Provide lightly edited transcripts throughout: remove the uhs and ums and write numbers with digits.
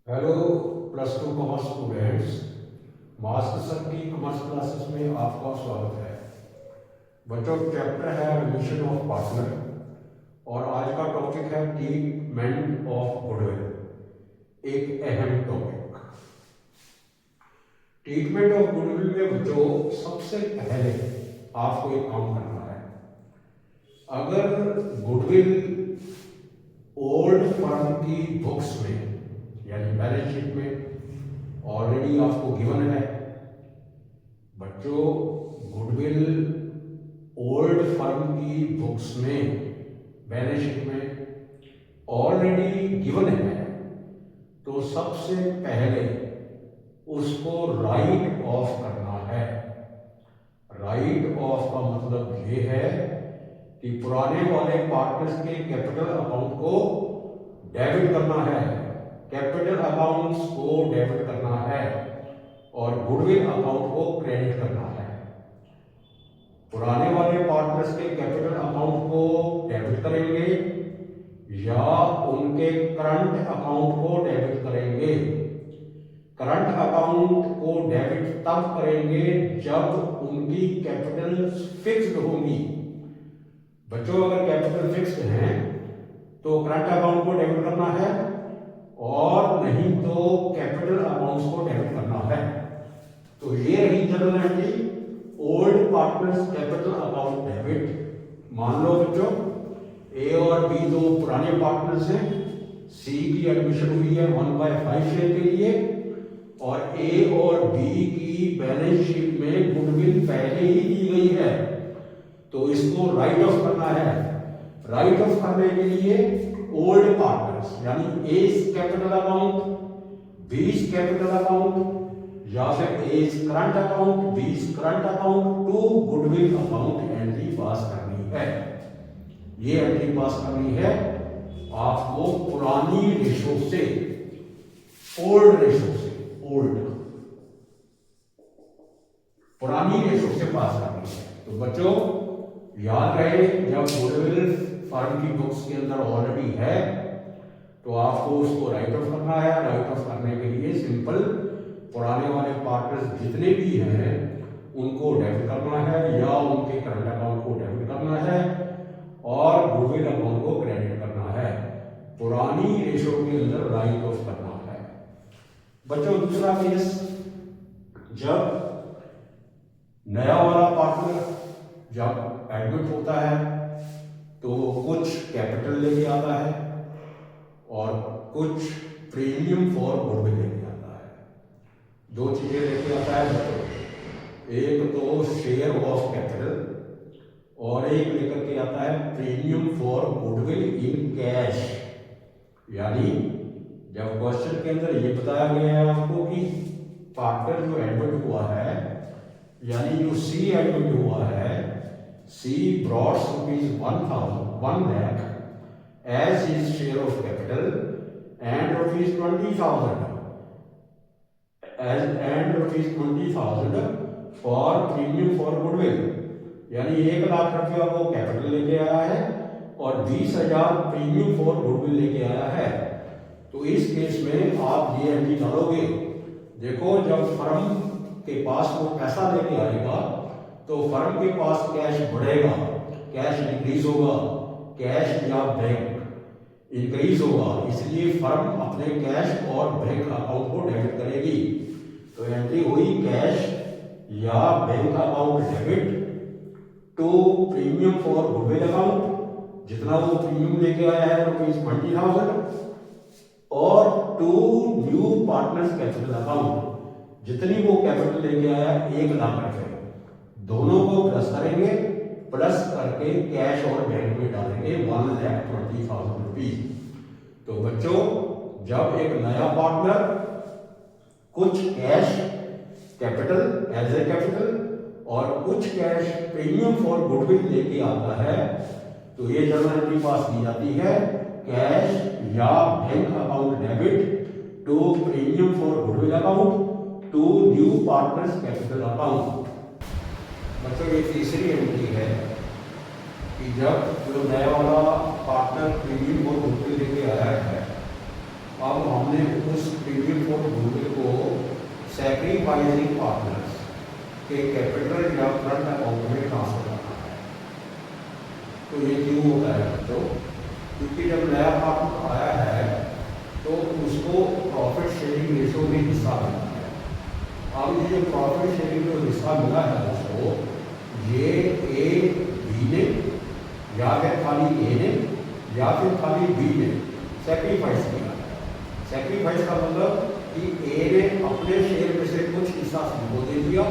Hello plus two commerce students, master sir की commerce classes में आपका स्वागत है। बच्चों, चैप्टर है एडमिशन ऑफ पार्टनर और आज का टॉपिक है ट्रीटमेंट ऑफ गुडविल। एक अहम टॉपिक। ट्रीटमेंट ऑफ गुडविल में बच्चों सबसे पहले आपको एक काम करना है। अगर गुडविल ओल्ड फर्म की बुक्स में यानी बैलेंस शीट में ऑलरेडी आपको गिवन है, बच्चों गुडविल ओल्ड फर्म की बुक्स में बैलेंस शीट में ऑलरेडी गिवन है, तो सबसे पहले उसको राइट ऑफ करना है। राइट ऑफ का मतलब ये है कि पुराने वाले पार्टनर्स के कैपिटल अकाउंट को डेबिट करना है, कैपिटल अकाउंट्स को डेबिट करना है और गुडविल अकाउंट को क्रेडिट करना है। पुराने वाले पार्टनर्स के कैपिटल अकाउंट को डेबिट करेंगे या उनके करंट अकाउंट को डेबिट करेंगे। करंट अकाउंट को डेबिट तब करेंगे जब उनकी कैपिटल फिक्स्ड होंगी। बच्चों, अगर कैपिटल फिक्स्ड है तो करंट अकाउंट को डेबिट करना है और नहीं तो कैपिटल अकाउंट्स को डेबिट करना है। तो ये रही general entry, old partners capital account debit. मान लो बच्चों ए और बी दो पुराने पार्टनर्स हैं, सी की एडमिशन हुई है 1/5 शेयर के लिए और ए और बी की बैलेंस शीट में गुडविल पहले ही दी गई है, तो इसको राइट ऑफ करना है। राइट ऑफ करने के लिए ओल्ड पार्टनर्स यानी A's capital account, B's capital account या फिर A's current account, B's current account to goodwill account entry pass करनी है। ये एंट्री पास करनी है आपको पुरानी रेशो से, ओल्ड रेशो से, ओल्ड पुरानी रेशो से पास करनी है। तो बच्चों याद रहे, जब गुडविल फर्म की बुक्स के अंदर ऑलरेडी है तो आपको उसको राइट ऑफ करना है। राइट ऑफ करने के लिए सिंपल पुराने वाले पार्टनर्स जितने भी हैं उनको डेबिट करना है या उनके करंट अकाउंट को डेबिट करना है और गुडविल अकाउंट को क्रेडिट करना है। पुरानी रेशो के अंदर राइट ऑफ करना है। बच्चों, दूसरा केस, जब नया वाला पार्टनर जब एडमिट होता है तो कुछ कैपिटल लेके आता है और कुछ प्रीमियम फॉर गुडविल लेके आता है। दो चीजें लेके आता है बच्चों, एक तो शेयर ऑफ कैपिटल और एक लेकर के आता है premium for goodwill in cash. यानी जब क्वेश्चन के अंदर ये बताया गया है आपको कि पार्टनर जो एडमिट हुआ है यानी जो सी एडमिट हुआ है, C brought ₹1 lakh as his share of capital and ₹20,000 for premium for goodwill। यानी 1 लाख रुपया वो कैपिटल लेके आया है और 20,000 प्रीमियम फॉर गुडविल लेके आया है। तो इस केस में आप ये एंट्री डालोगे। देखो, जब फर्म के पास वो पैसा लेके आएगा तो फर्म के पास कैश बढ़ेगा, कैश इंक्रीज होगा, कैश या बैंक इंक्रीज होगा, इसलिए फर्म अपने कैश और बैंक अकाउंट को डेबिट करेगी। तो एंट्री हुई कैश या bank account debit to premium for goodwill account, जितना वो प्रीमियम लेके आया है ₹20,000, और to new partners capital account, जितनी वो कैपिटल लेके आया 1 लाख रुपए, दोनों को प्लस करेंगे, प्लस करके कैश और बैंक में डालेंगे ₹1,20,000। तो बच्चों, जब एक नया पार्टनर कुछ cash capital as a capital और कुछ कैश प्रीमियम फॉर गुडविल लेके आता है तो ये जर्नल एंट्री पास की जाती है, कैश या bank account debit to premium for goodwill account to new partners capital account. मतलब ये तीसरी एंट्री है कि जब जो नया वाला पार्टनर प्रीमियम और गुडविल लेके आया है, अब हम आपने उस प्रीमियम फॉर गुडविल को सैक्रिफाइसिंग पार्टनर्स के कैपिटल या करंट अकाउंट में ट्रांसफर करना है। तो ये क्यों होता है बच्चों? क्योंकि जब नया पार्टनर आया है तो उसको प्रॉफिट शेयरिंग रेशो में हिस्सा मिलता है। अब ये जो प्रॉफिट शेयरिंग जो हिस्सा मिला है उसको ये ए बी ने या फिर खाली ए ने या फिर खाली बी ने सैक्रिफाइस किया है। सैक्रिफाइस का मतलब कि ए ने अपने शेयर में से कुछ हिस्सा सी को दे दिया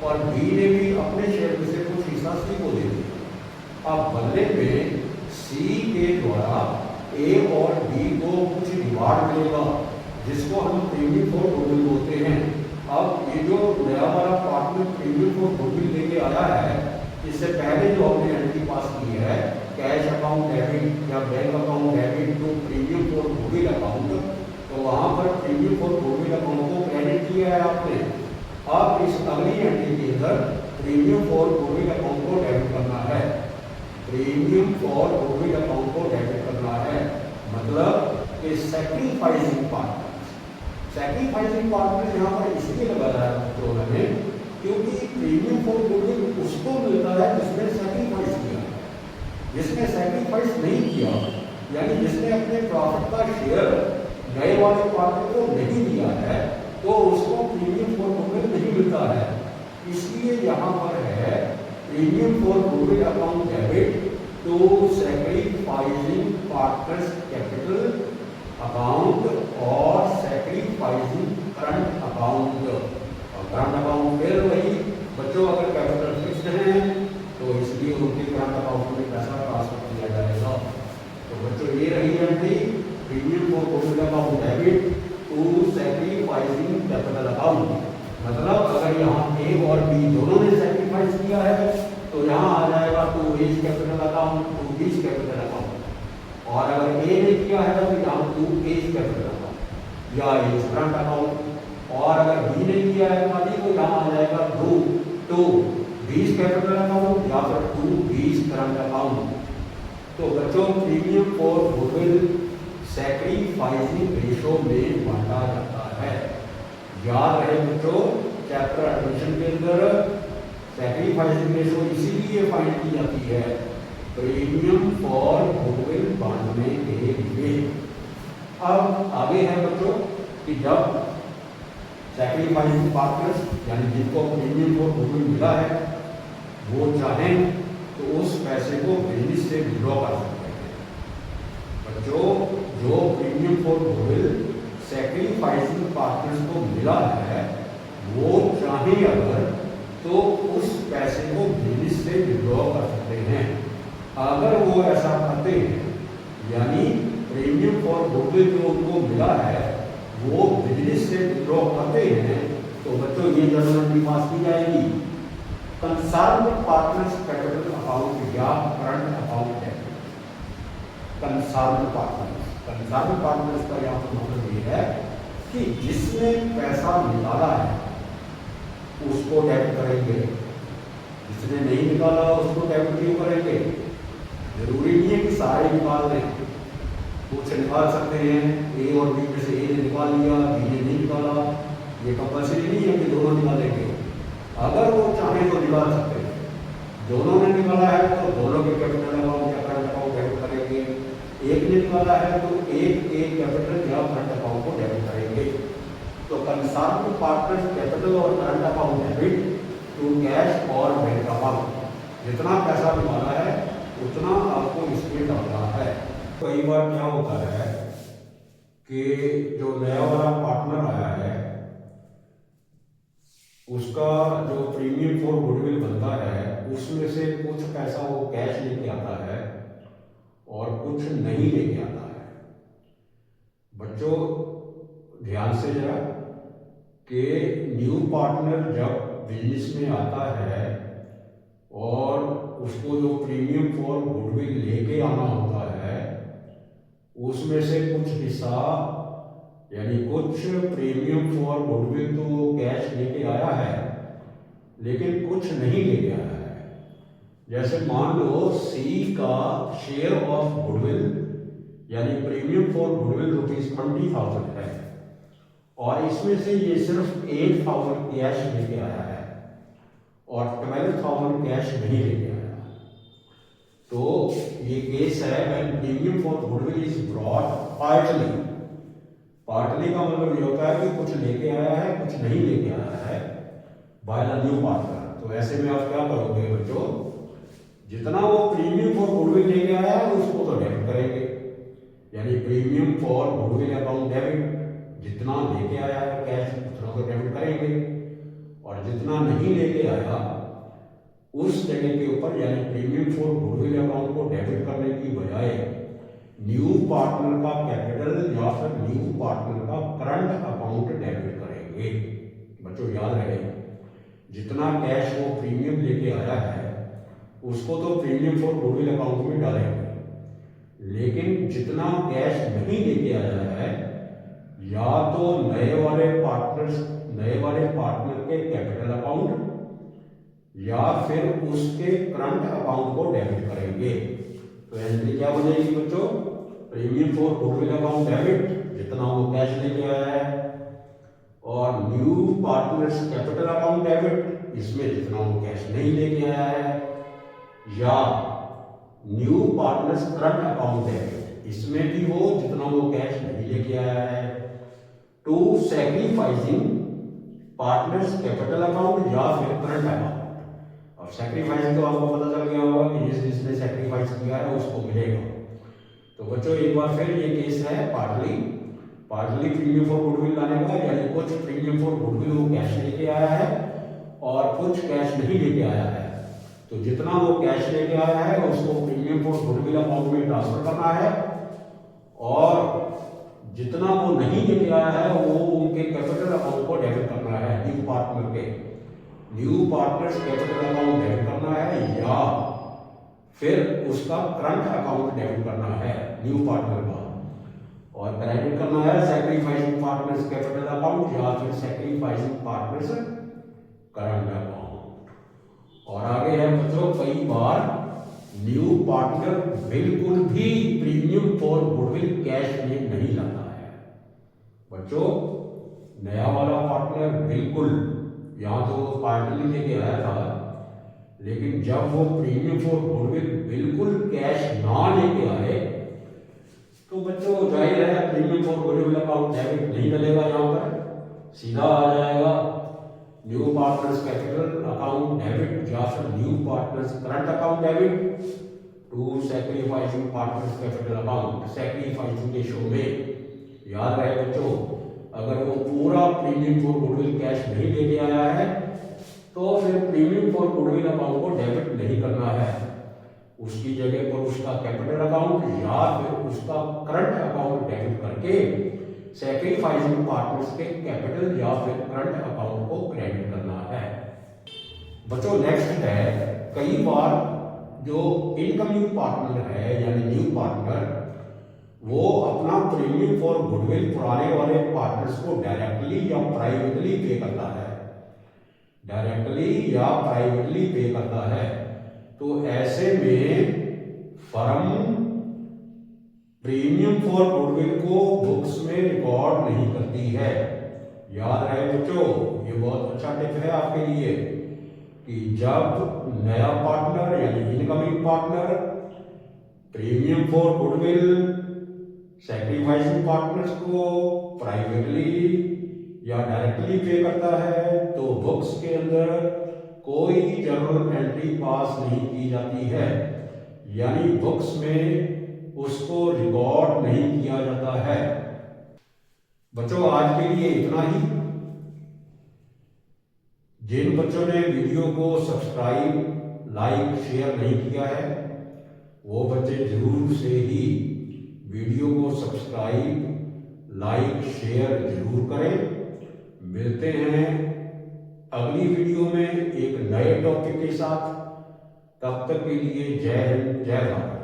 और बी ने भी अपने शेयर में से कुछ हिस्सा सी को दे दिया। अब बदले में सी के द्वारा ए और डी को कुछ रिवार्ड मिलेगा जिसको हम प्रीमियम फॉर गुडविल बोलते हैं। अब ये जो नया वाला पार्टनर प्रीमियम फॉर गुडविल लेके आया है, इससे पहले जो हमने एंट्री पास की है कैश अकाउंट डेबिट या bank account debit to premium for goodwill account, तो वहां पर प्रीमियम फॉर गुडविल अकाउंट को क्रेडिट किया है आपने। अब इस अगली एंट्री के अंदर प्रीमियम फॉर गुडविल अकाउंट को डेबिट करना है। प्रीमियम फॉर गुडविल अकाउंट को डेबिट करना है मतलब कि सैक्रिफाइसिंग पार्टनर यहाँ पर इसलिए लगाया है बच्चों ने क्योंकि प्रीमियम फॉर गुडविल उसको मिलता है जिसने सैक्रिफाइस किया है। जिसने सैक्रिफाइस नहीं किया यानी जिसने अपने प्रॉफिट का शेयर नए वाले पार्टनर को नहीं दिया है तो उसको प्रीमियम फॉर गुडविल नहीं मिलता है। इसलिए यहाँ पर है premium for goodwill account debit to sacrificing partners capital account और सैक्रिफाइसिंग करंट अकाउंट। और करंट अकाउंट फिर वही बच्चों अगर कैपिटल फिक्स्ड है तो इसलिए उनके करंट अकाउंट में पैसा ट्रांसफर किया जाएगा। तो बच्चों ये रही entry premium for goodwill account debit to sacrificing capital account. मतलब अगर यहाँ ए और बी दोनों ने सैक्रिफाइस किया है तो यहाँ आ जाएगा to A's capital account to B's capital account, और अगर ए ने किया है तो यहाँ टू एज कैपिटल अकाउंट या एज करंट अकाउंट, और अगर बी ने किया है खाली तो यहाँ आ जाएगा टू बीज कैपिटल अकाउंट या फिर टू बीज करंट अकाउंट। तो बच्चों premium for goodwill sacrificing ratio में बांटा जाता है। याद रहे बच्चों चैप्टर एडमिशन के अंदर सैक्रिफाइसिंग रेशो इसीलिए फाइंड की जाती है प्रीमियम फॉर गुडविल बांटने के लिए। अब आगे है बच्चों कि जब सैक्रिफाइसिंग पार्टनर्स यानी जिनको प्रीमियम फॉर गुडविल मिला है वो चाहें तो उस पैसे को बिजनेस से विड्रॉ कर सकते हैं। बच्चों जो premium for goodwill sacrificing partners को मिला है वो चाहे अगर तो उस पैसे को बिजनेस से विड्रॉ कर सकते हैं। अगर वो ऐसा करते हैं यानी प्रीमियम फॉर गुडविल जो उनको मिला है वो बिजनेस से विड्रॉ करते हैं तो बच्चों ये जर्नल पास की जाएगी कंसर्न पार्टनर्स कैपिटल अकाउंट या करंट अकाउंट है। कंसर्न पार्टनर्स का यहाँ पर मतलब ये है कि जिसने पैसा निकाला है उसको डेबिट करेंगे, जिसने नहीं निकाला उसको डेबिट क्यों करेंगे? जरूरी नहीं है कि सारे निकाल लें, कुछ निकाल सकते हैं। ए और बी में से ए ने निकाल लिया बी ने नहीं निकाला, ये कंपल्सरी नहीं है कि दोनों निकालेंगे। अगर वो चाहे तो निकाल सकते हैं। दोनों ने निकाला है तो दोनों के कैपिटल अकाउंट या करंट अकाउंट डेबिट करेंगे, एक ने निकाला है तो एक कैपिटल या करंट अकाउंट को डेबिट करेंगे। तो कंसर्न पार्टनर्स कैपिटल और current account debit to cash और बैंक अकाउंट। जितना पैसा निकाला है उतना आपको इसमें डालना है। कई बार क्या होता है कि जो नया वाला पार्टनर आया है उसका जो प्रीमियम फॉर गुडविल बनता है उसमें से कुछ पैसा वो कैश लेके आता है और कुछ नहीं लेके आता है। बच्चों ध्यान से जरा कि न्यू पार्टनर जब बिजनेस में आता है और उसको जो प्रीमियम फॉर गुडविल लेके आना होता है उसमें से कुछ हिस्सा यानी कुछ प्रीमियम फॉर गुडविल तो कैश लेके आया है लेकिन कुछ नहीं लेके आया है। जैसे मान लो सी का शेयर ऑफ गुडविल यानी प्रीमियम फॉर गुडविल ₹20,000 है, और इसमें से ये सिर्फ 8,000 कैश लेके आया है और 12,000 कैश नहीं लेके आया। तो ये केस है when premium for goodwill is brought partly. Partly का मतलब ये होता है कि कुछ लेके आया है, कुछ नहीं लेके आया है बाय द न्यू पार्टनर। तो ऐसे में आप क्या करोगे बच्चों, जितना वो प्रीमियम फॉर गुडविल लेके आया है उसको तो डेबिट करेंगे, यानी premium for goodwill account debit, जितना लेके आया है कैश उतना तो डेबिट करेंगे, और जितना नहीं लेके आया उस जगह के ऊपर यानी प्रीमियम फॉर गुडविल अकाउंट को डेबिट करने की बजाय न्यू पार्टनर का कैपिटल या फिर न्यू पार्टनर का करंट अकाउंट डेबिट करेंगे। बच्चों याद रहे, जितना कैश वो प्रीमियम लेके आया है उसको तो प्रीमियम फॉर गुडविल अकाउंट में डालेंगे, लेकिन जितना कैश नहीं लेके आया है या तो नए वाले पार्टनर के कैपिटल अकाउंट या फिर उसके करंट अकाउंट को डेबिट करेंगे। तो एंट्री क्या बनेगी बच्चों, premium for goodwill account debit, जितना वो कैश लेके आया है, और new partners capital account debit, इसमें जितना वो कैश नहीं लेके आया है, या new partners current account debit, इसमें भी वो जितना वो कैश नहीं लेके आया है, to sacrificing partners capital account या फिर करंट अकाउंट। और सैक्रिफाइस तो आपको पता चल गया होगा कि जिसने सैक्रिफाइस किया है उसको मिलेगा। तो बच्चों एक बार फिर ये केस है पार्टली प्रीमियम फॉर गुडविल लाने का, यानी कुछ प्रीमियम फॉर गुडविल वो कैश लेके आया है और कुछ कैश नहीं लेके आया है। तो जितना वो कैश लेके आया है उसको प्रीमियम फॉर गुडविल अकाउंट में ट्रांसफर करना है, और जितना वो नहीं लेके आया है वो उनके कैपिटल अकाउंट को डेबिट करना है, न्यू पार्टनर के new partners capital account debit करना है, या फिर उसका करंट अकाउंट डेबिट करना है न्यू पार्टनर का, और क्रेडिट करना है सैक्रिफाइसिंग पार्टनर्स कैपिटल अकाउंट या फिर सैक्रिफाइसिंग पार्टनर्स करंट अकाउंट। और आगे है बच्चों, कई बार न्यू पार्टनर बिल्कुल भी प्रीमियम फॉर गुडविल कैश में नहीं लाता है। बच्चों नया वाला पार्टनर बिल्कुल, यहाँ तो पार्टनर लेके आया था, लेकिन जब वो प्रीमियम फॉर गुडविल बिल्कुल कैश ना लेके आए तो बच्चों जाहिर है premium for goodwill account debit नहीं डलेगा, यहाँ पर सीधा आ जाएगा new partners capital account debit या फिर new partners current account debit to sacrificing partners capital account. Sacrificing के शो में याद रहे बच्चों, अगर वो पूरा प्रीमियम फॉर गुडविल कैश नहीं लेके आया है तो फिर प्रीमियम फॉर गुडविल अकाउंट को डेबिट नहीं करना है, उसकी जगह पर उसका कैपिटल अकाउंट या फिर उसका करंट अकाउंट डेबिट करके सैक्रिफाइसिंग पार्टनर्स के कैपिटल या फिर करंट अकाउंट को क्रेडिट करना है। बच्चों नेक्स्ट है, कई बार जो इनकमिंग पार्टनर है यानी न्यू पार्टनर, वो अपना प्रीमियम फॉर गुडविल पुराने वाले पार्टनर्स को डायरेक्टली या प्राइवेटली पे करता है, डायरेक्टली या प्राइवेटली पे करता है। तो ऐसे में फर्म प्रीमियम फॉर गुडविल को बुक्स में रिकॉर्ड नहीं करती है। याद रहे बच्चों, ये बहुत अच्छा टिप है आपके लिए कि जब नया पार्टनर यानी incoming partner premium for goodwill sacrificing partners को प्राइवेटली या डायरेक्टली पे करता है तो बुक्स के अंदर कोई जर्नल एंट्री पास नहीं की जाती है, यानी बुक्स में उसको रिकॉर्ड नहीं किया जाता है। बच्चों आज के लिए इतना ही। जिन बच्चों ने वीडियो को सब्सक्राइब लाइक शेयर नहीं किया है वो बच्चे जरूर से ही वीडियो को सब्सक्राइब लाइक शेयर जरूर करें। मिलते हैं अगली वीडियो में एक नए टॉपिक के साथ, तब तक के लिए जय हिंद जय भारत।